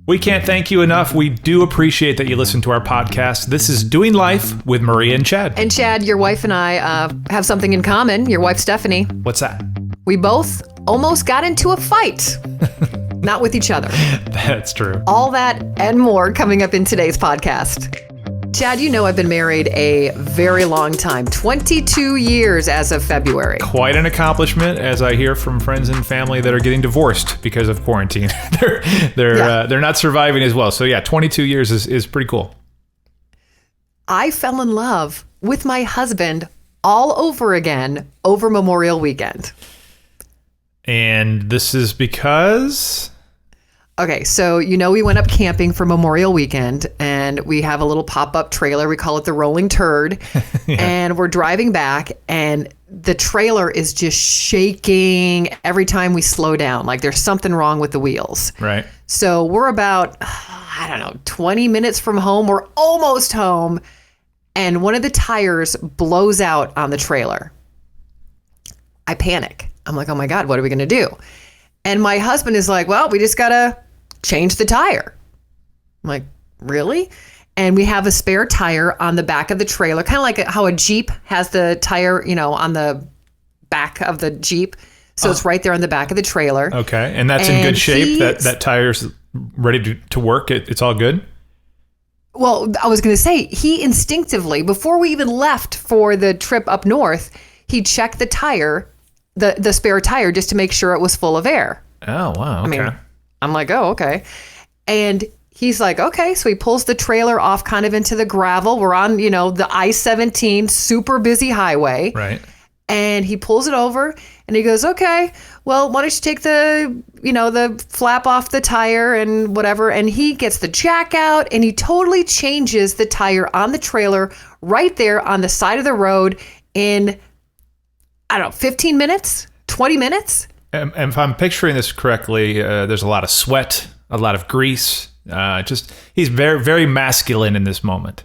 We can't thank you enough. We do appreciate that you listen to our podcast. This is Doing Life with Maria and Chad. And Chad, your wife and I have something in common. Your wife, Stephanie. What's that? We both almost got into a fight. Not with each other. That's true. All that and more coming up in today's podcast. Chad, you know I've been married a very long time, 22 years as of February. Quite an accomplishment, as I hear from friends and family that are getting divorced because of quarantine. They're not surviving as well. So yeah, 22 years is pretty cool. I fell in love with my husband all over again over Memorial Weekend. And this is because... Okay, so we went up camping for Memorial Weekend, and we have a little pop-up trailer. We call it the Rolling Turd. Yeah. And we're driving back, and the trailer is just shaking every time we slow down. Like there's something wrong with the wheels. Right. So we're about, 20 minutes from home. We're almost home, and one of the tires blows out on the trailer. I panic. I'm like, oh my God, what are we going to do? And my husband is like, well, we just got to change the tire. I'm like, really? And we have a spare tire on the back of the trailer, kind of like how a Jeep has the tire, on the back of the Jeep. So it's right there on the back of the trailer. Okay. And that's in good shape? That tire's ready to work? It's all good? Well, I was going to say, he instinctively, before we even left for the trip up north, he checked the tire, the spare tire, just to make sure it was full of air. Oh, wow. Okay. I'm like, oh, okay. And he's like, okay. So he pulls the trailer off kind of into the gravel. We're on, the I-17, super busy highway. Right. And he pulls it over and he goes, okay, well, why don't you take the flap off the tire and whatever. And he gets the jack out and he totally changes the tire on the trailer right there on the side of the road in, 15 minutes, 20 minutes. And if I'm picturing this correctly, there's a lot of sweat, a lot of grease. He's very, very masculine in this moment.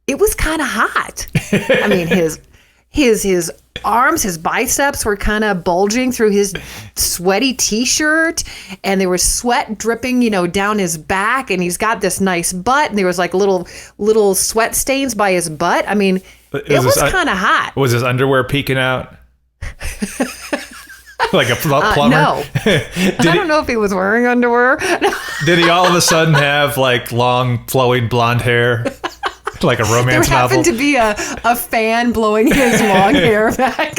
It was kind of hot. I mean, his arms, his biceps were kind of bulging through his sweaty t-shirt, and there was sweat dripping, down his back, and he's got this nice butt, and there was like little sweat stains by his butt. I mean, it was kind of hot. Was his underwear peeking out? Like a plumber? No. I don't know if he was wearing underwear. Did he all of a sudden have like long flowing blonde hair? Like a romance there novel? There happened to be a fan blowing his long hair back.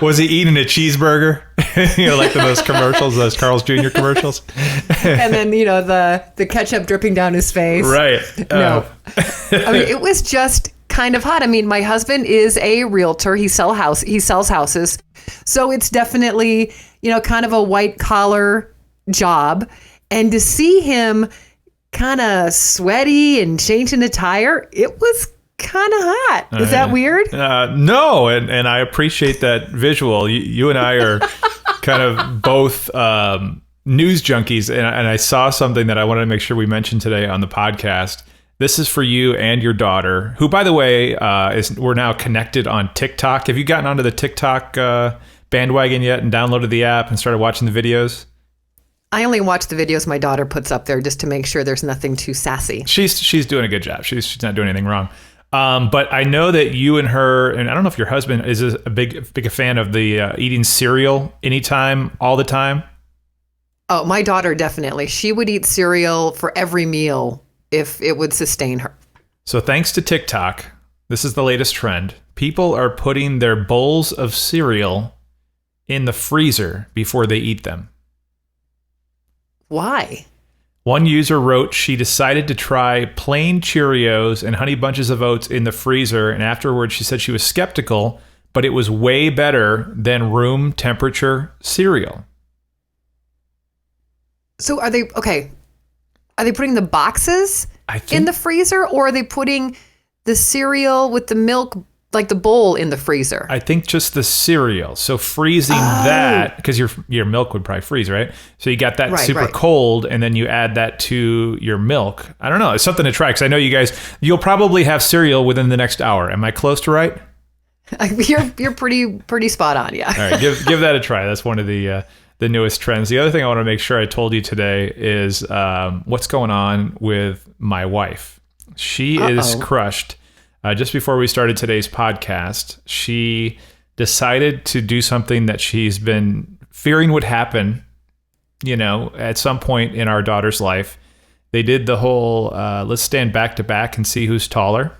Was he eating a cheeseburger? Like those commercials, those Carl's Jr. commercials? And then, the ketchup dripping down his face. Right. No. I mean, it was just kind of hot. I mean, my husband is a realtor. He sells houses. So it's definitely, kind of a white collar job. And to see him kind of sweaty and changing the tire, it was kind of hot. Is that weird? No, and I appreciate that visual. You and I are kind of both news junkies, and I saw something that I wanted to make sure we mentioned today on the podcast. This is for you and your daughter, who, by the way, we're now connected on TikTok. Have you gotten onto the TikTok bandwagon yet and downloaded the app and started watching the videos? I only watch the videos my daughter puts up there just to make sure there's nothing too sassy. She's doing a good job. She's not doing anything wrong. But I know that you and her, and I don't know if your husband is a big fan of the eating cereal anytime, all the time. Oh, my daughter definitely. She would eat cereal for every meal if it would sustain her. So thanks to TikTok, this is the latest trend. People are putting their bowls of cereal in the freezer before they eat them. Why? One user wrote she decided to try plain Cheerios and Honey Bunches of Oats in the freezer, and afterwards she said she was skeptical, but it was way better than room temperature cereal. So are they putting the boxes in the freezer, or are they putting the cereal with the milk, like the bowl, in the freezer? I think just the cereal. So freezing that, because your milk would probably freeze, right? So you got that super cold, and then you add that to your milk. I don't know. It's something to try, because I know you guys, you'll probably have cereal within the next hour. Am I close to right? You're pretty spot on, yeah. All right, give that a try. That's one of the the newest trends. The other thing I want to make sure I told you today is what's going on with my wife. She is crushed. Just before we started today's podcast, she decided to do something that she's been fearing would happen, at some point in our daughter's life. They did the whole, let's stand back to back and see who's taller.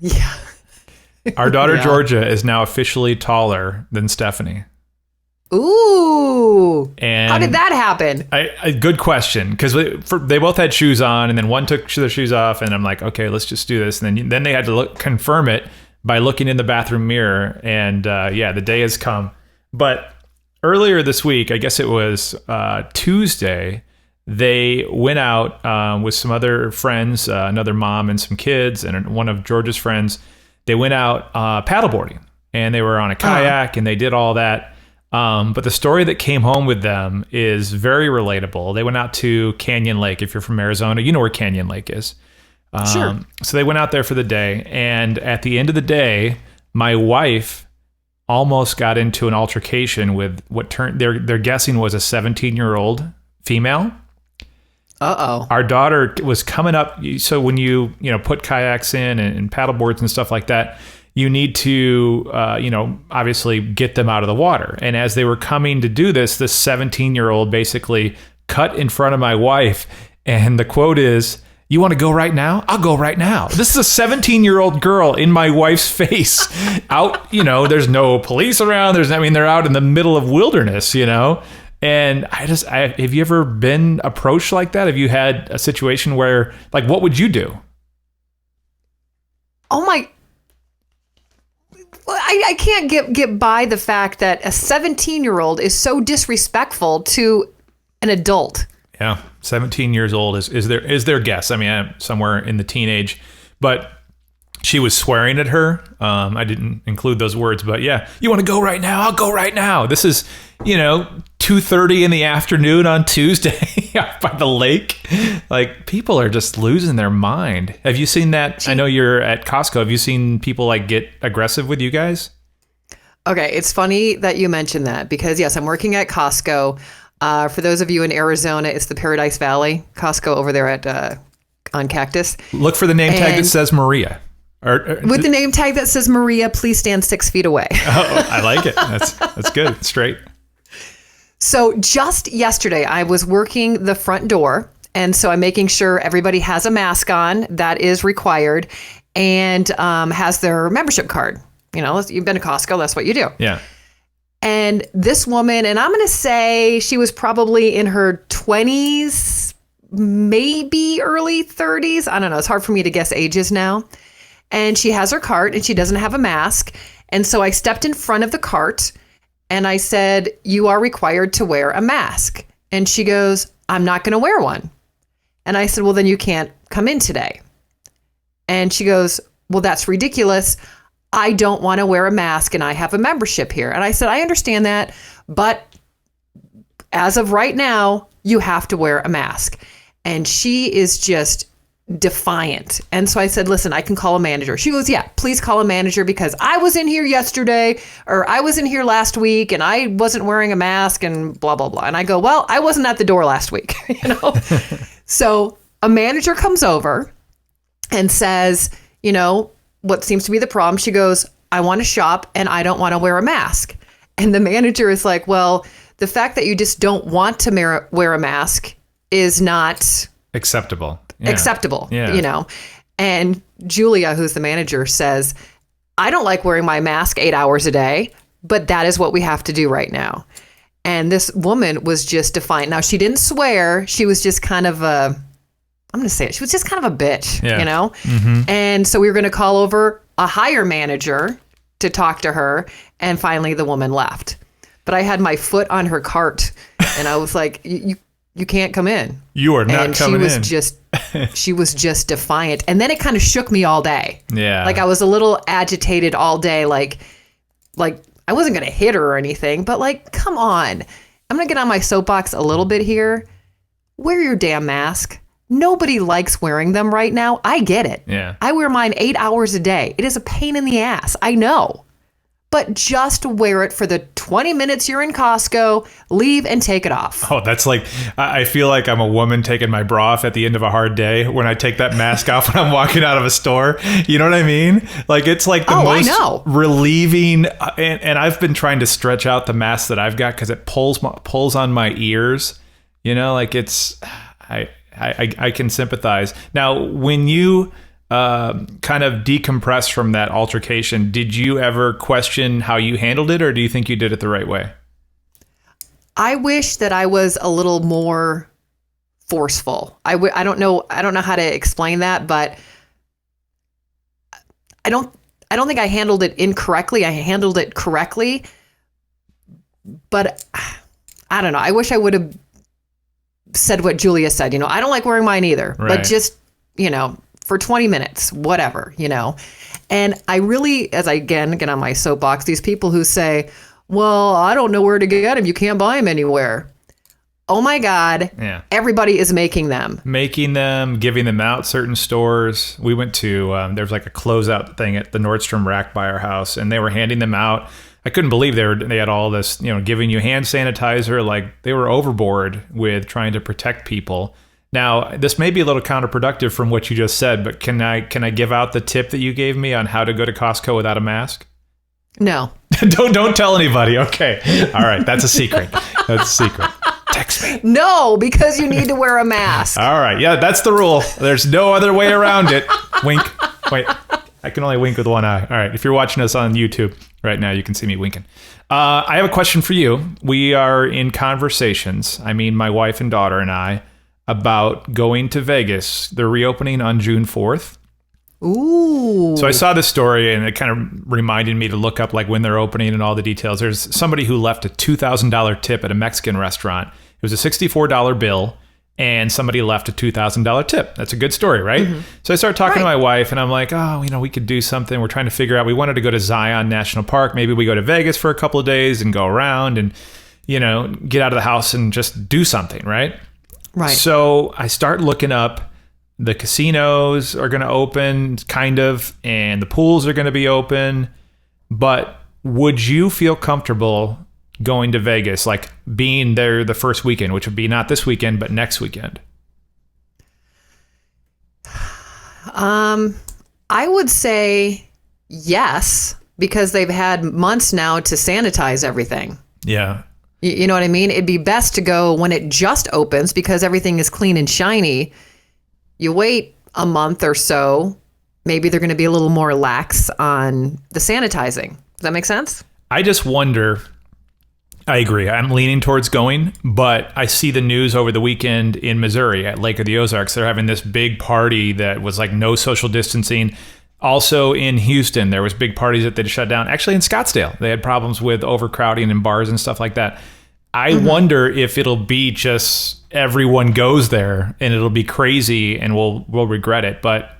Yeah. Our daughter, Georgia, is now officially taller than Stephanie. Ooh. And how did that happen? Good question. Because they both had shoes on, and then one took their shoes off, and I'm like, okay, let's just do this. And then they had to confirm it by looking in the bathroom mirror. And the day has come. But earlier this week, I guess it was Tuesday, they went out with some other friends, another mom and some kids, and one of George's friends. They went out paddleboarding, and they were on a kayak, and they did all that. But the story that came home with them is very relatable. They went out to Canyon Lake. If you're from Arizona, you know where Canyon Lake is. Sure. So they went out there for the day, and at the end of the day, my wife almost got into an altercation with what they're guessing was a 17-year-old female. Our daughter was coming up. So when you put kayaks in and paddle boards and stuff like that, you need to obviously get them out of the water. And as they were coming to do this 17-year-old basically cut in front of my wife, and the quote is, "You want to go right now? I'll go right now." This is a 17-year-old girl in my wife's face. Out, there's no police around. They're out in the middle of wilderness, And have you ever been approached like that? Have you had a situation where, like, what would you do? Oh my! I can't get by the fact that a 17-year-old is so disrespectful to an adult. Yeah, 17 years old is their guess. I'm somewhere in the teenage, but she was swearing at her. I didn't include those words, but yeah, "You want to go right now? I'll go right now." This is, 2:30 in the afternoon on Tuesday by the lake. Like, people are just losing their mind. Have you seen that? I know you're at Costco. Have you seen people get aggressive with you guys? Okay, it's funny that you mentioned that because yes, I'm working at Costco. For those of you in Arizona, it's the Paradise Valley Costco over there at on Cactus. Look for the name tag that says Maria. With the name tag that says Maria, please stand 6 feet away. Oh, I like it. That's good. Straight. So just yesterday, I was working the front door. And so I'm making sure everybody has a mask on that is required and has their membership card. You've been to Costco. That's what you do. Yeah. And this woman, and I'm going to say she was probably in her 20s, maybe early 30s. I don't know. It's hard for me to guess ages now. And she has her cart and she doesn't have a mask. And so I stepped in front of the cart and I said, "You are required to wear a mask." And she goes, "I'm not going to wear one." And I said, "Well, then you can't come in today." And she goes, "Well, that's ridiculous. I don't want to wear a mask and I have a membership here." And I said, "I understand that, but as of right now, you have to wear a mask." And she is just defiant. And so I said, "Listen, I can call a manager." She goes, "Yeah, please call a manager because I was in here yesterday or I was in here last week and I wasn't wearing a mask and blah, blah, blah." And I go, "Well, I wasn't at the door last week." So a manager comes over and says, what seems to be the problem. She goes, "I want to shop and I don't want to wear a mask." And the manager is like, "Well, the fact that you just don't want to wear a mask is not acceptable. Yeah. And Julia, who's the manager, says, "I don't like wearing my mask 8 hours a day, but that is what we have to do right now." And this woman was just defiant. Now, she didn't swear. She was just kind of I'm going to say it. She was just kind of a bitch, Mm-hmm. And so we were going to call over a higher manager to talk to her. And finally, the woman left. But I had my foot on her cart and I was like, you can't come in. You are not coming in. She was just defiant. And then it kind of shook me all day. Yeah. Like I was a little agitated all day. Like I wasn't going to hit her or anything, but like, come on. I'm going to get on my soapbox a little bit here. Wear your damn mask. Nobody likes wearing them right now. I get it. Yeah. I wear mine 8 hours a day. It is a pain in the ass. I know. but just wear it for the 20 minutes you're in Costco, leave and take it off. Oh, that's like, I feel like I'm a woman taking my bra off at the end of a hard day when I take that mask off when I'm walking out of a store. You know what I mean? Like, it's like the most relieving. And I've been trying to stretch out the mask that I've got because it pulls on my ears. You know, like it's, I can sympathize. Now, when you kind of decompress from that altercation, did you ever question how you handled it, or do you think you did it the right way? I wish that I was a little more forceful. I don't know how to explain that, but I don't think I handled it incorrectly. I handled it correctly, but I don't know. I wish I would have said what Julia said. You know, I don't like wearing mine either, right. But just, you know, for 20 minutes, whatever, you know. And I really, as I again get on my soapbox, these people who say, well, I don't know where to get them. You can't buy them anywhere. Oh my God. Yeah. Everybody is making them. Giving them out certain stores. We went to, there's like a closeout thing at the Nordstrom rack by our house, and they were handing them out. I couldn't believe they had all this, you know, giving you hand sanitizer. Like, they were overboard with trying to protect people. Now, this may be a little counterproductive from what you just said, but can I give out the tip that you gave me on how to go to Costco without a mask? No. Don't tell anybody. Okay. All right. That's a secret. That's a secret. Text me. No, because you need to wear a mask. All right. Yeah, that's the rule. There's no other way around it. Wink. Wait. I can only wink with one eye. All right. If you're watching us on YouTube right now, you can see me winking. I have a question for you. We are in conversations. I mean, my wife and daughter and I, about going to Vegas. They're reopening on June 4th. Ooh. So I saw this story, and it kind of reminded me to look up like when they're opening and all the details. There's somebody who left a $2,000 tip at a Mexican restaurant. It was a $64 bill, and somebody left a $2,000 tip. That's a good story, right? Mm-hmm. So I started talking to my wife, and I'm like, oh, you know, we could do something. We're trying to figure out. We wanted to go to Zion National Park. Maybe we go to Vegas for a couple of days and go around and, you know, get out of the house and just do something, right? Right. So I start looking up. The casinos are going to open, kind of, and the pools are going to be open. But would you feel comfortable going to Vegas, like being there the first weekend, which would be not this weekend, but next weekend? I would say yes, because they've had months now to sanitize everything. Yeah. You know what I mean? It'd be best to go when it just opens because everything is clean and shiny. You wait a month or so, maybe they're going to be a little more lax on the sanitizing. Does that make sense? I just wonder. I agree. I'm leaning towards going, but I see the news over the weekend in Missouri at Lake of the Ozarks. They're having this big party that was like no social distancing. Also in Houston, there was big parties that they shut down. Actually in Scottsdale, they had problems with overcrowding in bars and stuff like that. I wonder if it'll be just everyone goes there and it'll be crazy and we'll regret it. But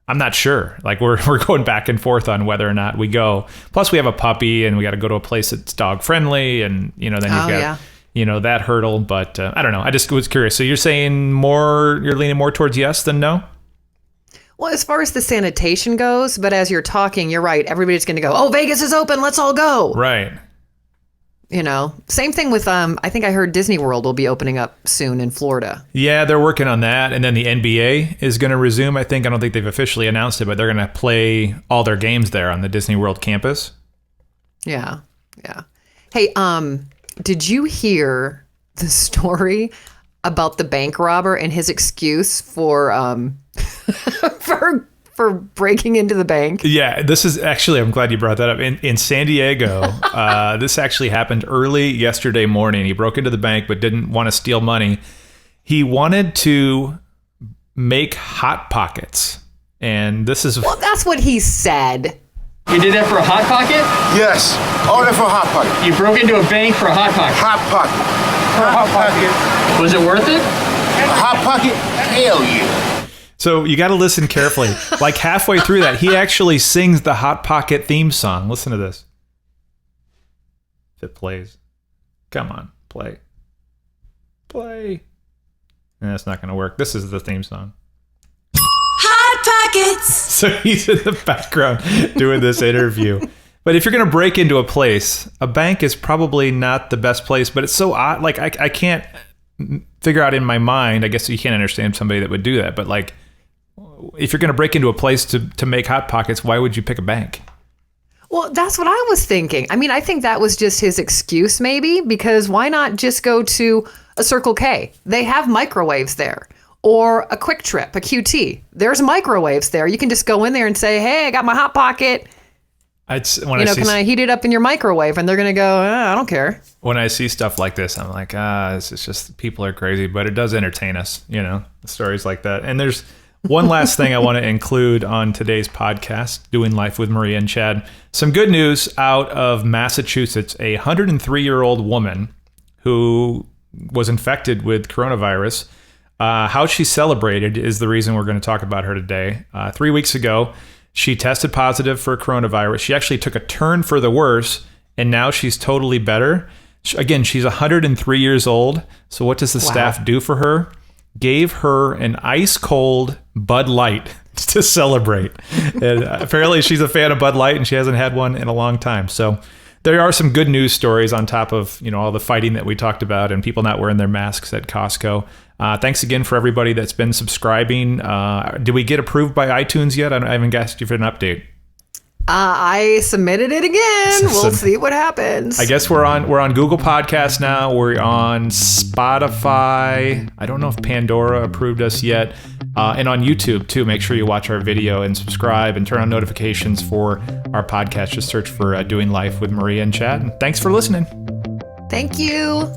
I'm not sure. Like we're going back and forth on whether or not we go. Plus we have a puppy and we got to go to a place that's dog friendly, and you know then you've got you know that hurdle. But I don't know. I just was curious. So you're saying you're leaning more towards yes than no? Well, as far as the sanitation goes, but as you're talking, you're right. Everybody's going to go, oh, Vegas is open. Let's all go. Right. You know, same thing with, I think I heard Disney World will be opening up soon in Florida. Yeah, they're working on that. And then the NBA is going to resume. I don't think they've officially announced it, but they're going to play all their games there on the Disney World campus. Yeah. Yeah. Hey, did you hear the story about the bank robber and his excuse for for breaking into the bank? Yeah, this is actually, I'm glad you brought that up. In San Diego, this actually happened early yesterday morning. He broke into the bank but didn't want to steal money. He wanted to make Hot Pockets. And this is... Well, that's what he said. You did that for a Hot Pocket? Yes, all that for a Hot Pocket. You broke into a bank for a Hot Pocket? Hot Pocket. For a Hot Pocket. Was it worth it? A Hot Pocket? Hell yeah. So you got to listen carefully. Like halfway through that, he actually sings the Hot Pocket theme song. Listen to this. If it plays. Come on, play. Play. And that's not going to work. This is the theme song. Hot Pockets. So he's in the background doing this interview. But if you're going to break into a place, a bank is probably not the best place, but it's so odd. Like, I can't figure out in my mind, I guess you can't understand somebody that would do that, but like, if you're going to break into a place to make Hot Pockets, why would you pick a bank? Well, that's what I was thinking. I mean, I think that was just his excuse maybe, because why not just go to a Circle K? They have microwaves there. Or a Quick Trip, a QT. There's microwaves there. You can just go in there and say, hey, I got my Hot Pocket. Can I heat it up in your microwave? And they're going to go, I don't care. When I see stuff like this, I'm like, this is just, people are crazy, but it does entertain us, stories like that. And there's one last thing I want to include on today's podcast, Doing Life with Maria and Chad. Some good news out of Massachusetts. A 103-year-old woman who was infected with coronavirus. How she celebrated is the reason we're going to talk about her today. 3 weeks ago, she tested positive for coronavirus. She actually took a turn for the worse, and now she's totally better. Again, she's 103 years old. So what does the staff do for her? Gave her an ice cold Bud Light to celebrate. And apparently she's a fan of Bud Light, and she hasn't had one in a long time. So there are some good news stories on top of all the fighting that we talked about and people not wearing their masks at Costco. Thanks again for everybody that's been subscribing. Did we get approved by iTunes yet? I haven't asked you for an update. I submitted it again. We'll see what happens. I guess we're on Google Podcasts now. We're on Spotify. I don't know if Pandora approved us yet. And on YouTube too. Make sure you watch our video and subscribe and turn on notifications for our podcast. Just search for Doing Life with Maria and Chad. And thanks for listening. Thank you.